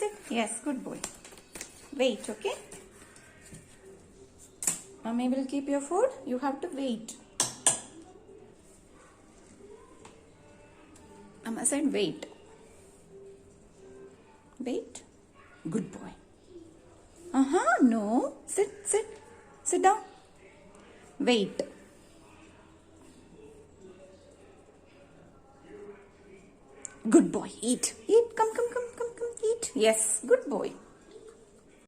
sit. Yes, good boy. Wait, okay? Mommy will keep your food. You have to wait. Mama said wait. Wait. Good boy. No. Sit, sit. Sit down. Wait. Good boy. Eat. Eat. Come. Eat. Yes. Good boy.